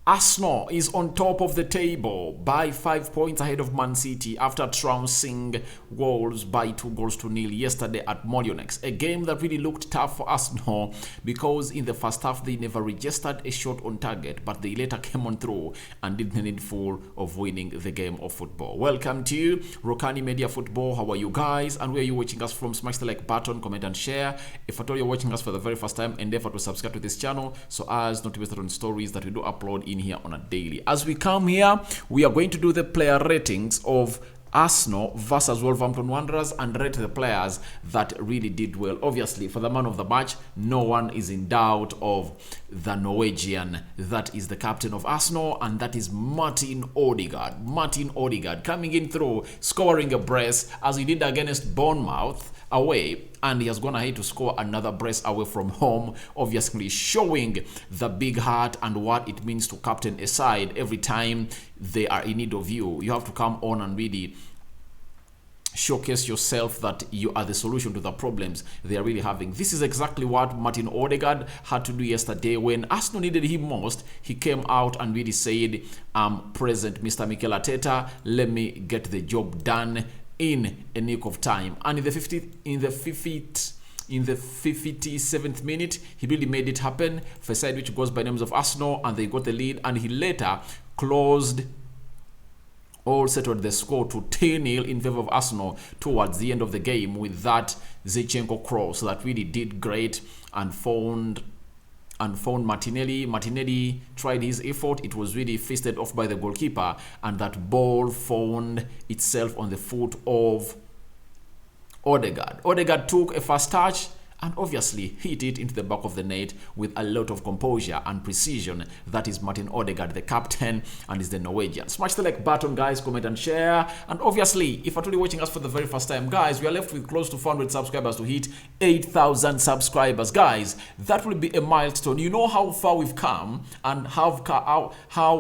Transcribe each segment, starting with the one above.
Arsenal is on top of the table by 5 points ahead of Man City after trouncing Wolves by 2-0 yesterday at Molineux. A game that really looked tough for Arsenal because in the first half they never registered a shot on target, but they later came on through and did the needful of winning the game of football. Welcome to Rokani Media Football. How are you guys? And where are you watching us from? Smash the like button, comment and share. If at all you're watching us for the very first time, endeavor to subscribe to this channel so as not to miss out on stories that we do upload in here on a daily. As we come here, we are going to do the player ratings of Arsenal versus Wolverhampton Wanderers and rate the players that really did well. Obviously, for the man of the match, no one is in doubt of the Norwegian that is the captain of Arsenal, and that is Martin Odegaard. Martin Odegaard coming in through, scoring a brace as he did against Bournemouth away, and he has gone ahead to score another brace away from home, obviously showing the big heart and what it means to captain a side. Every time they are in need of you, you have to come on and really showcase yourself that you are the solution to the problems they are really having. This is exactly what Martin Odegaard had to do yesterday. When Arsenal needed him most, he came out and really said, "I'm present, Mr. Mikel Arteta, let me get the job done in a nick of time." And in the 57th minute, he really made it happen for a side which goes by names of Arsenal, and they got the lead, and he later settled the score to 10-0 in favor of Arsenal towards the end of the game with that Zinchenko cross that really did great and found Martinelli. Martinelli tried his effort. It was really fisted off by the goalkeeper, and that ball found itself on the foot of Odegaard. Odegaard took a fast touch and obviously hit it into the back of the net with a lot of composure and precision. That is Martin Odegaard, the captain, and is the Norwegian. Smash the like button, guys, comment and share. And obviously, if you're only watching us for the very first time, guys, we are left with close to 400 subscribers to hit 8,000 subscribers. Guys, that will be a milestone. You know how far we've come and how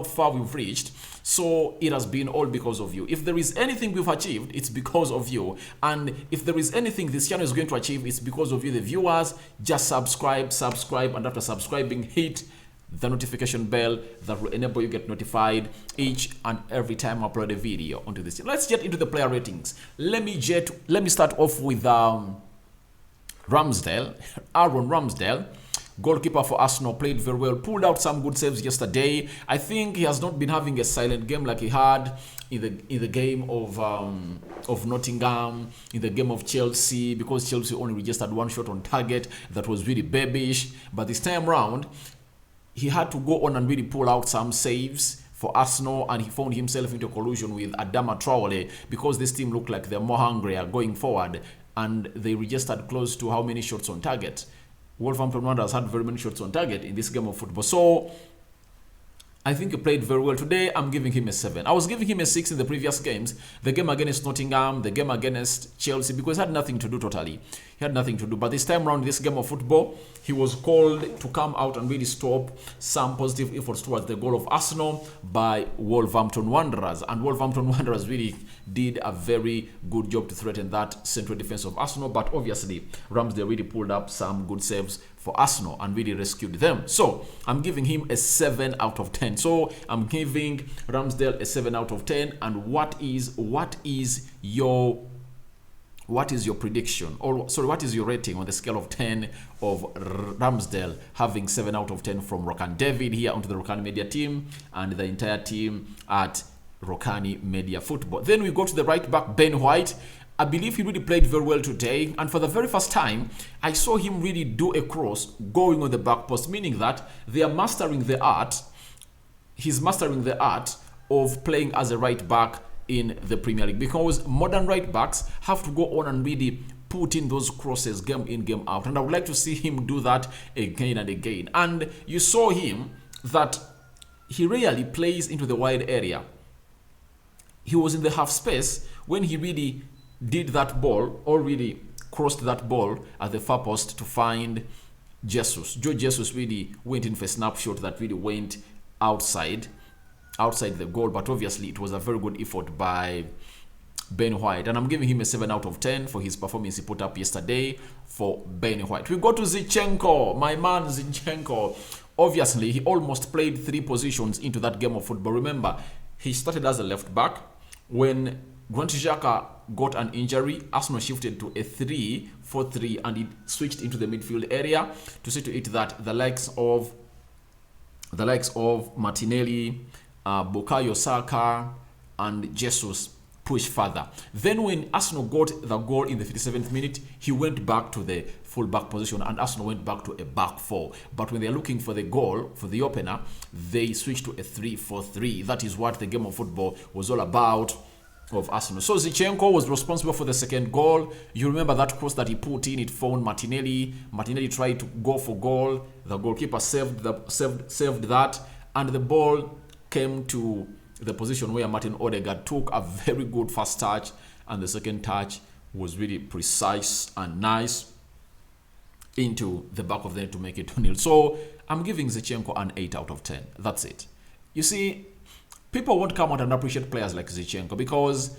far we've reached. So it has been all because of you. If there is anything we've achieved, it's because of you. And if there is anything this channel is going to achieve, it's because of you, the viewers. Just subscribe, and after subscribing, hit the notification bell that will enable you get notified each and every time I upload a video onto this channel. Let's get into the player ratings. Let me start off with Ramsdale, Aaron Ramsdale. Goalkeeper for Arsenal, played very well, pulled out some good saves yesterday. I think he has not been having a silent game like he had in the game of Nottingham, in the game of Chelsea, because Chelsea only registered one shot on target that was really babyish. But this time round, he had to go on and really pull out some saves for Arsenal, and he found himself into collusion with Adama Traore because this team looked like they're more hungrier going forward, and they registered close to how many shots on target. Wolverhampton Wanderers had very many shots on target in this game of football. So I think he played very well today. I'm giving him a 7. I was giving him a 6 in the previous games. The game against Nottingham, the game against Chelsea, because he had nothing to do totally. He had nothing to do. But this time around, this game of football, he was called to come out and really stop some positive efforts towards the goal of Arsenal by Wolverhampton Wanderers. And Wolverhampton Wanderers really did a very good job to threaten that central defense of Arsenal. But obviously, Ramsdale really pulled up some good saves for Arsenal and really rescued them. So I'm giving him a 7 out of 10. So I'm giving Ramsdale a 7 out of 10. And what is your prediction, or sorry, what is your rating on the scale of 10 of Ramsdale having 7 out of 10 from Rokani David here onto the Rokani Media team and the entire team at Rokani Media Football? Then we go to the right back, Ben White. I believe he really played very well today, and for the very first time, I saw him really do a cross going on the back post, meaning that they are mastering the art. He's mastering the art of playing as a right back in the Premier League, because modern right backs have to go on and really put in those crosses game in, game out, and I would like to see him do that again and again. And you saw him that he rarely plays into the wide area. He was in the half space when he really did that ball, or really crossed that ball at the far post to find Jesus. Joe Jesus really went in for a snapshot that really went outside the goal, but obviously it was a very good effort by Ben White, and I'm giving him a 7 out of 10 for his performance he put up yesterday for Ben White. We go to Zinchenko, my man Zinchenko. Obviously, he almost played 3 positions into that game of football. Remember, he started as a left back. When Granit Xhaka got an injury, Arsenal shifted to a 3-4-3 and it switched into the midfield area to see to it that the likes of Martinelli, Bukayo Saka, and Jesus push further. Then when Arsenal got the goal in the 57th minute, he went back to the full back position and Arsenal went back to a back 4. But when they're looking for the goal, for the opener, they switched to a 3-4-3. That is what the game of football was all about of Arsenal. So Zinchenko was responsible for the second goal. You remember that cross that he put in, it found Martinelli. Martinelli tried to go for goal. The goalkeeper saved that, and the ball came to the position where Martin Odegaard took a very good first touch, and the second touch was really precise and nice into the back of the net to make it 2-0. So I'm giving Zinchenko an 8 out of 10. That's it. You see, people won't come out and appreciate players like Zinchenko because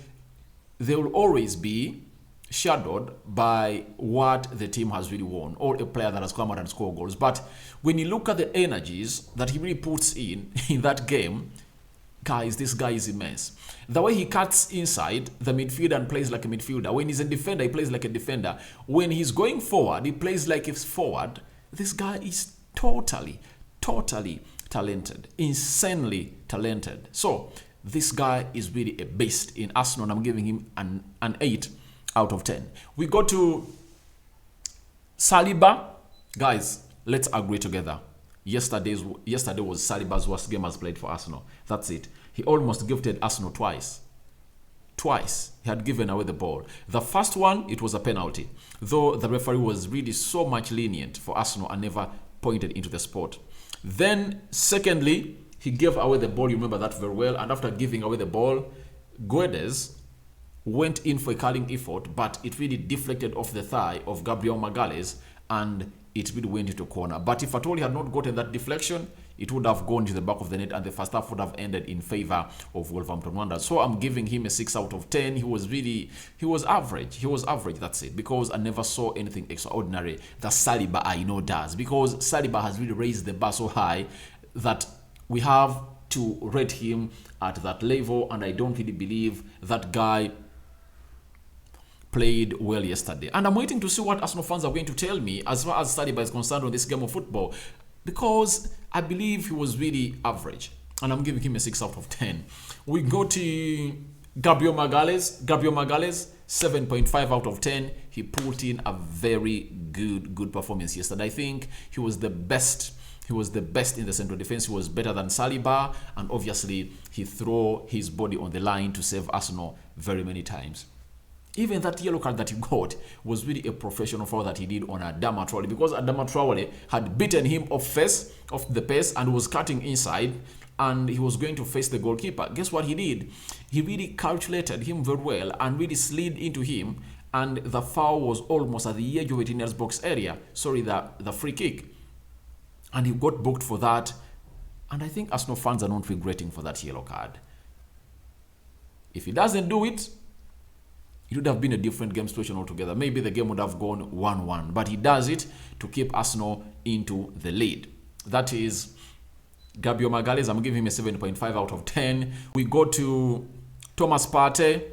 they will always be shadowed by what the team has really won, or a player that has come out and scored goals. But when you look at the energies that he really puts in that game, guys, this guy is immense. The way he cuts inside the midfield and plays like a midfielder. When he's a defender, he plays like a defender. When he's going forward, he plays like a forward. This guy is totally talented. Insanely talented. So, this guy is really a beast in Arsenal, and I'm giving him an 8 out of 10. We go to Saliba. Guys, let's agree together. Yesterday was Saliba's worst game as played for Arsenal. That's it. He almost gifted Arsenal twice. He had given away the ball. The first one, it was a penalty, though the referee was really so much lenient for Arsenal and never pointed into the spot. Then, secondly, he gave away the ball. You remember that very well. And after giving away the ball, Guedes went in for a curling effort, but it really deflected off the thigh of Gabriel Magalhaes, and it really went into corner. But if at all he had not gotten that deflection, it would have gone to the back of the net, and the first half would have ended in favor of Wolverhampton Wanderers. So I'm giving him a 6 out of 10. He was average. He was average, that's it. Because I never saw anything extraordinary that Saliba I know does. Because Saliba has really raised the bar so high that we have to rate him at that level, and I don't really believe that guy played well yesterday. And I'm waiting to see what Arsenal fans are going to tell me as far as Saliba is concerned on this game of football, because I believe he was really average, and I'm giving him a 6 out of 10. We go to Gabriel Magalhaes. 7.5 out of 10. He put in a very good performance yesterday. I think he was the best. He was the best in the central defense. He was better than Saliba, and obviously he threw his body on the line to save Arsenal very many times. Even that yellow card that he got was really a professional foul that he did on Adama Traore, because Adama Traore had beaten him off the pace and was cutting inside, and he was going to face the goalkeeper. Guess what he did? He really calculated him very well and really slid into him, and the foul was almost at the edge of Etina's box area. Sorry, the free kick. And he got booked for that. And I think Arsenal fans are not regretting for that yellow card. If he doesn't do it, it would have been a different game situation altogether. Maybe the game would have gone 1-1. But he does it to keep Arsenal into the lead. That is Gabriel Magalhaes. I'm giving him a 7.5 out of 10. We go to Thomas Partey.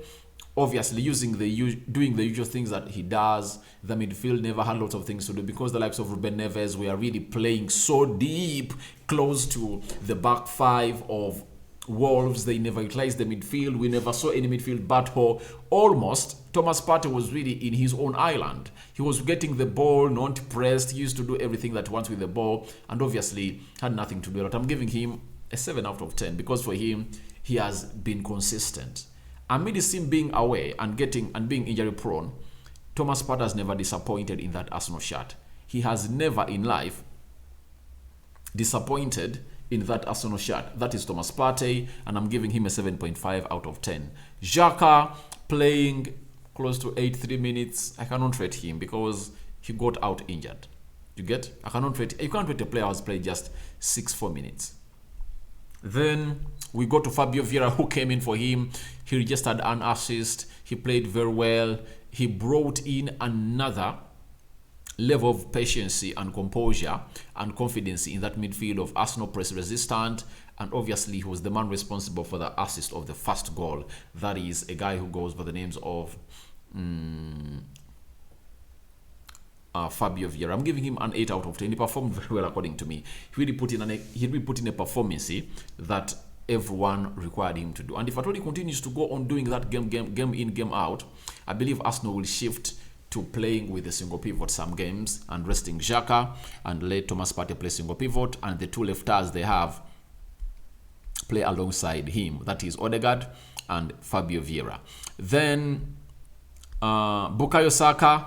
Obviously, doing the usual things that he does. The midfield never had lots of things to do because the likes of Ruben Neves were really playing so deep, close to the back 5 of Wolves. They never utilized the midfield. We never saw any midfield battle. Almost, Thomas Partey was really in his own island. He was getting the ball, not pressed. He used to do everything that he wants with the ball, and obviously had nothing to do. But I'm giving him a 7 out of 10 because for him, he has been consistent. Amid his team being away and being injury prone, Thomas Partey has never disappointed in that Arsenal shirt. He has never in life disappointed in that Arsenal shirt. That is Thomas Partey, and I'm giving him a 7.5 out of 10. Xhaka playing close to 83 minutes. I cannot rate him because he got out injured. You can't rate a player who has played just 4 minutes. Then we go to Fabio Vieira, who came in for him. He registered an assist. He played very well. He brought in another level of patience and composure and confidence in that midfield of Arsenal, press resistant, and obviously he was the man responsible for the assist of the first goal. That is a guy who goes by the names of Fabio Vieira. I'm giving him an 8 out of 10. He performed very well according to me. He really put in a performance that everyone required him to do. And if at all he continues to go on doing that game in, game out, I believe Arsenal will shift to playing with a single pivot some games and resting Saka and let Thomas Partey play single pivot, and the two lefters they have play alongside him. That is Odegaard and Fabio Vieira. Then Bukayo Saka,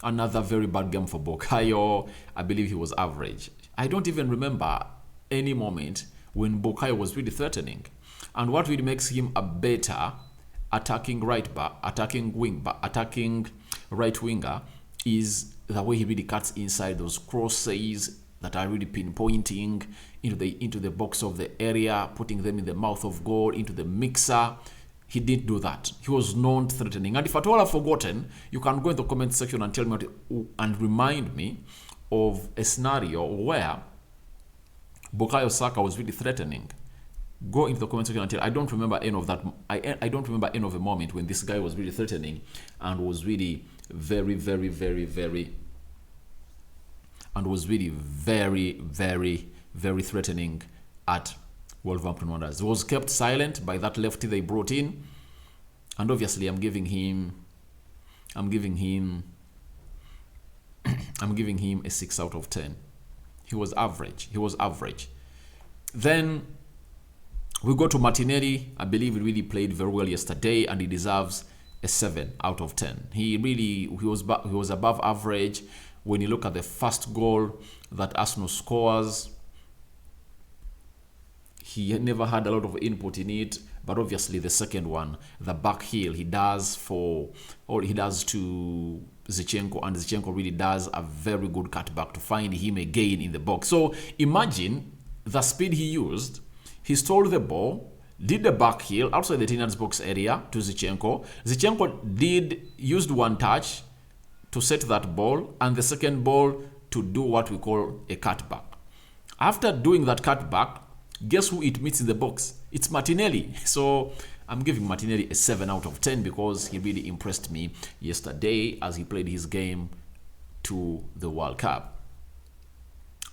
another very bad game for Bukayo. I believe he was average. I don't even remember any moment when Bukayo was really threatening. And what really makes him a better attacking right back, attacking wing back, attacking right winger is the way he really cuts inside those crosses that are really pinpointing into the box of the area, putting them in the mouth of goal, into the mixer. He didn't do that. He was non-threatening. And if at all I've forgotten, you can go in the comment section and tell me and remind me of a scenario where Bukayo Saka was really threatening. Go into the comment section and tell. I don't remember any of that. I don't remember any of a moment when this guy was really threatening and was really very threatening at Wolverhampton Wanderers. He was kept silent by that lefty they brought in, and obviously I'm giving him a 6 out of 10. He was average. Then we go to Martinelli. I believe he really played very well yesterday, and he deserves a 7 out of 10. He was above average. When you look at the first goal that Arsenal scores, he never had a lot of input in it, but obviously the second one, the back heel, he does to Zinchenko, and Zinchenko really does a very good cutback to find him again in the box. So imagine the speed he used. He stole the ball, did the back heel outside the 10 box area to Zinchenko. Zinchenko used one touch to set that ball, and the second ball to do what we call a cutback. After doing that cutback, guess who it meets in the box? It's Martinelli. So I'm giving Martinelli a 7 out of 10 because he really impressed me yesterday as he played his game to the World Cup.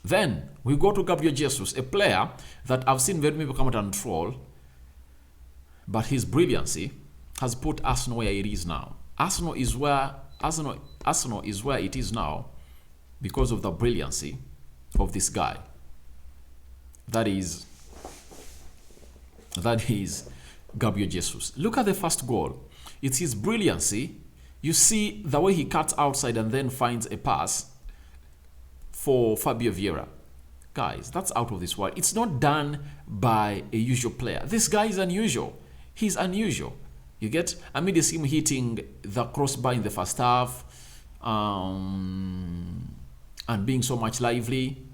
Then we go to Gabriel Jesus, a player that I've seen very many come out and troll, but his brilliancy has put Arsenal where it is now. Arsenal is where it is now because of the brilliancy of this guy. That is Gabriel Jesus. Look at the first goal. It's his brilliancy. You see the way he cuts outside and then finds a pass for Fabio Vieira. Guys, that's out of this world. It's not done by a usual player. This guy is unusual. He's unusual. You get? Amid him hitting the crossbar in the first half and being so much lively,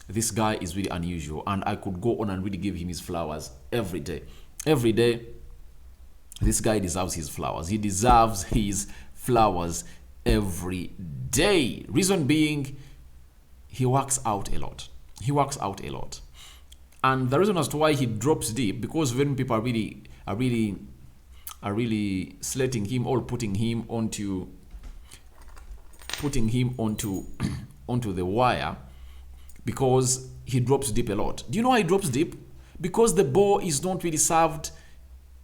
this guy is really unusual, and I could go on and really give him his flowers every day. Every day, this guy deserves his flowers. He deserves his flowers every day. Reason being, he works out a lot. And the reason as to why he drops deep, because when people are really slating him or putting him onto onto the wire, because he drops deep a lot. Do you know why he drops deep? Because the ball is not really served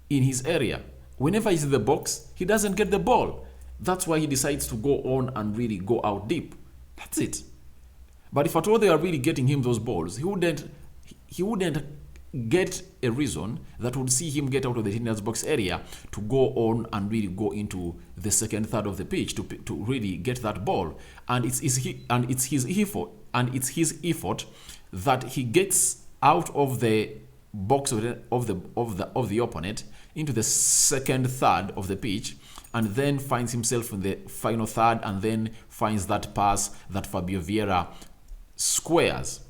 in his area. Whenever he's in the box, he doesn't get the ball. That's why he decides to go on and really go out deep. That's it. But if at all they are really getting him those balls, he wouldn't get a reason that would see him get out of the 10 box area to go on and really go into the second third of the pitch to really get that ball. And it's his effort that he gets out of the box of the opponent into the second third of the pitch, and then finds himself in the final third, and then finds that pass that Fabio Vieira squares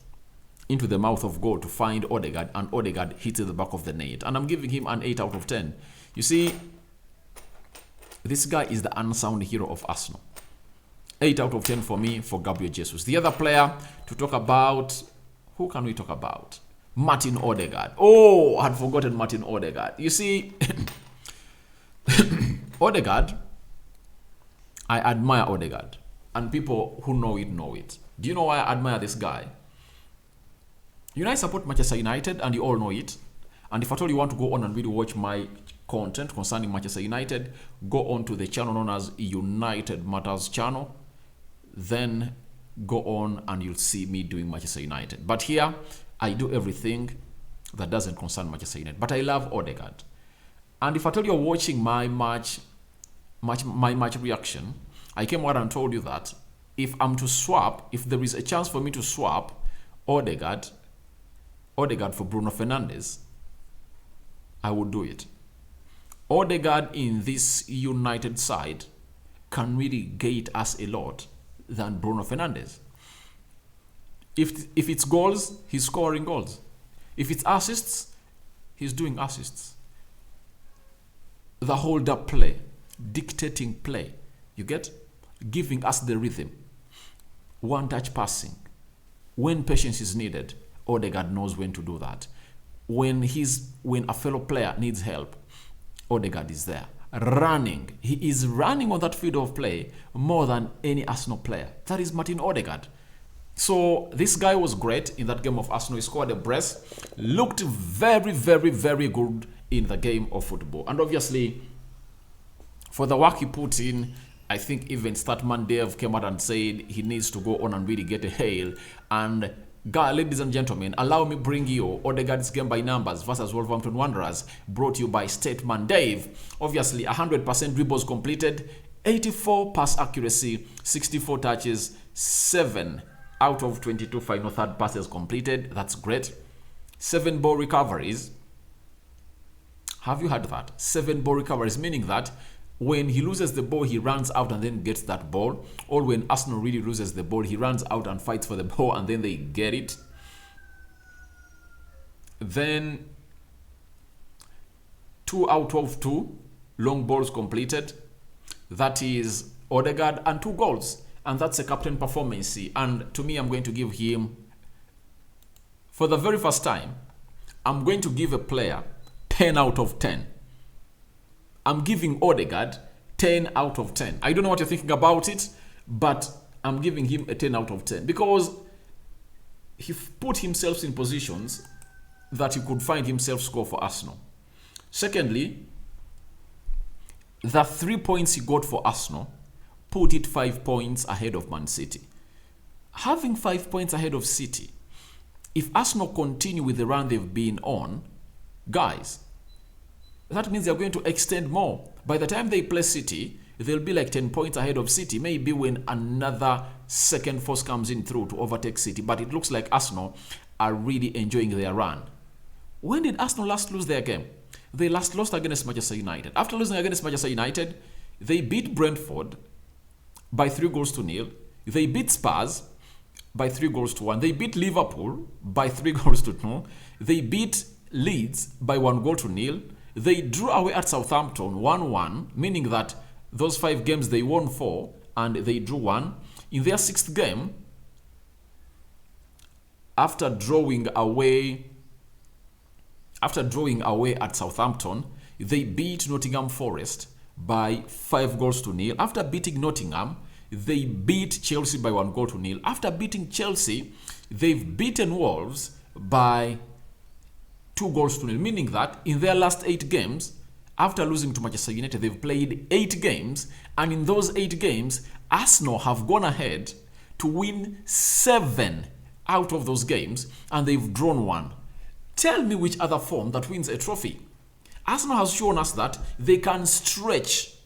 into the mouth of goal to find Odegaard, and Odegaard hits the back of the net. And I'm giving him an 8 out of 10. You see, this guy is the unsound hero of Arsenal. 8 out of 10 for me for Gabriel Jesus. The other player to talk about, who can we talk about? Martin Odegaard. Oh, I had forgotten Martin Odegaard. You see, Odegaard, I admire Odegaard. And people who know it know it. Do you know why I admire this guy? You know, I support Manchester United, and you all know it. And if at all you want to go on and really watch my content concerning Manchester United, go on to the channel known as United Matters channel. Then go on and you'll see me doing Manchester United. But here, I do everything that doesn't concern Manchester United. But I love Odegaard. And if at all you're watching my match reaction, I came out and told you that if I'm to swap, if there is a chance for me to swap Odegaard for Bruno Fernandes, I would do it. Odegaard in this United side can really get us a lot than Bruno Fernandes. If it's goals, he's scoring goals. If it's assists, he's doing assists. The hold-up play, dictating play, you get? Giving us the rhythm. One-touch passing. When patience is needed, Odegaard knows when to do that. When a fellow player needs help, Odegaard is there. Running. He is running on that field of play more than any Arsenal player. That is Martin Odegaard. So this guy was great in that game of Arsenal. He scored a brace. Looked very, very, very good in the game of football. And obviously, for the work he put in, I think even Statman Dave came out and said he needs to go on and really get a hail. And ladies and gentlemen, allow me bring you Odegaard's game by numbers versus Wolverhampton Wanderers, brought to you by Statman Dave. Obviously, 100% dribbles completed, 84 pass accuracy, 64 touches, 7 out of 22 final third passes completed. That's great. 7 ball recoveries. Have you heard that? 7 ball recoveries, meaning that when he loses the ball, he runs out and then gets that ball. Or when Arsenal really loses the ball, he runs out and fights for the ball and then they get it. Then 2 out of 2 long balls completed. That is Odegaard, and 2 goals. And that's a captain performance. And to me, I'm going to give him, for the very first time, I'm going to give a player 10 out of 10. I'm giving Odegaard 10 out of 10. I don't know what you're thinking about it, but I'm giving him a 10 out of 10 because he put himself in positions that he could find himself score for Arsenal. Secondly, the 3 points he got for Arsenal put it 5 points ahead of Man City. Having 5 points ahead of City, if Arsenal continue with the run they've been on, guys, that means they're going to extend more. By the time they play City, they'll be like 10 points ahead of City, maybe when another second force comes in through to overtake City. But it looks like Arsenal are really enjoying their run. When did Arsenal last lose their game? They last lost against Manchester United. After losing against Manchester United, they beat Brentford by 3-0. They beat Spurs by 3-1. They beat Liverpool by 3-2. They beat Leeds by 1-0. They drew away at Southampton 1-1, meaning that those 5 games they won 4 and they drew 1. In their 6th game, after drawing away at Southampton, they beat Nottingham Forest by 5-0. After beating Nottingham, they beat Chelsea by 1-0. After beating Chelsea, they've beaten Wolves by 2-0, meaning that in their last 8 games, after losing to Manchester United, they've played 8 games, and in those 8 games, Arsenal have gone ahead to win 7 out of those games, and they've drawn 1. Tell me which other form that wins a trophy. Arsenal has shown us that they can stretch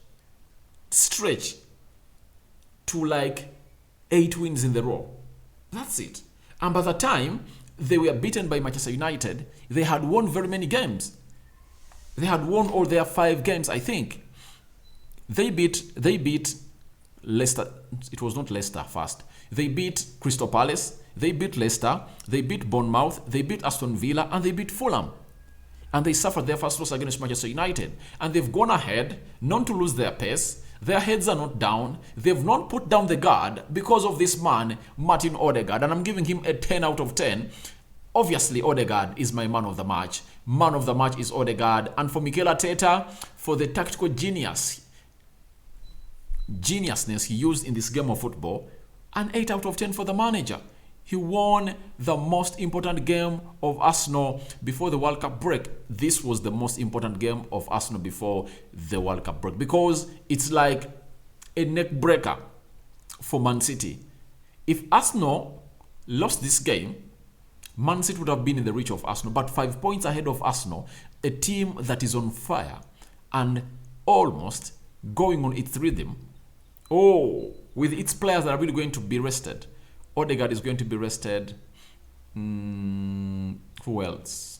to like 8 wins in the row. That's it. And by the time they were beaten by Manchester United, they had won very many games. They had won all their 5 games, I think. They beat Leicester. It was not Leicester first. They beat Crystal Palace. They beat Leicester. They beat Bournemouth. They beat Aston Villa. And they beat Fulham. And they suffered their first loss against Manchester United. And they've gone ahead, not to lose their pace, Their heads are not down. They've not put down the guard because of this man, Martin Odegaard. And I'm giving him a 10 out of 10. Obviously, Odegaard is my man of the match. Man of the match is Odegaard. And for Mikel Arteta, for the tactical geniusness he used in this game of football, an 8 out of 10 for the manager. He won the most important game of Arsenal before the World Cup break. This was the most important game of Arsenal before the World Cup break because it's like a neck breaker for Man City. If Arsenal lost this game, Man City would have been in the reach of Arsenal, but 5 points ahead of Arsenal, a team that is on fire and almost going on its rhythm. Oh, with its players that are really going to be rested. Odegaard is going to be rested. Who else?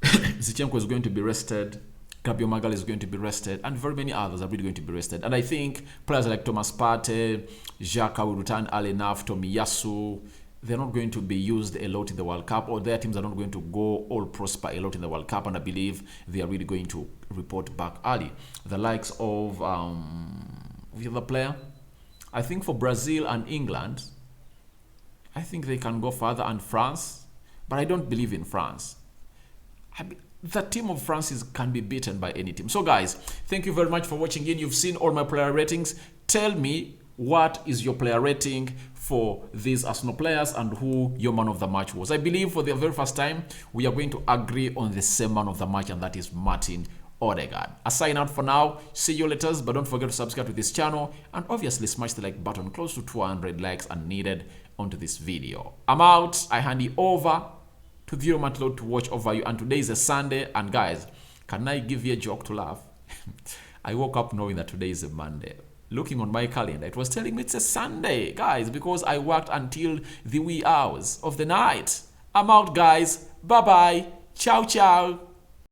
Zinchenko is going to be rested. Gabriel is going to be rested. And very many others are really going to be rested. And I think players like Thomas Partey, Xhaka will return early enough, Tomiyasu, they're not going to be used a lot in the World Cup, or their teams are not going to go all prosper a lot in the World Cup, and I believe they are really going to report back early. The likes of the other player, I think for Brazil and England, I think they can go further, and France, but I don't believe in France. The team of France can be beaten by any team. So guys, thank you very much for watching in. You've seen all my player ratings. Tell me what is your player rating for these Arsenal players and who your man of the match was. I believe for the very first time, we are going to agree on the same man of the match, and that is Martin Odegaard. I sign out for now. See you later, but don't forget to subscribe to this channel and obviously smash the like button. Close to 200 likes are needed onto this video. I'm out. I hand you over to the Martinelli to watch over you, and today is a Sunday, and guys, can I give you a joke to laugh? I woke up knowing that today is a Monday. Looking on my calendar, it was telling me it's a Sunday, guys, because I worked until the wee hours of the night. I'm out, guys. Bye-bye. Ciao, ciao.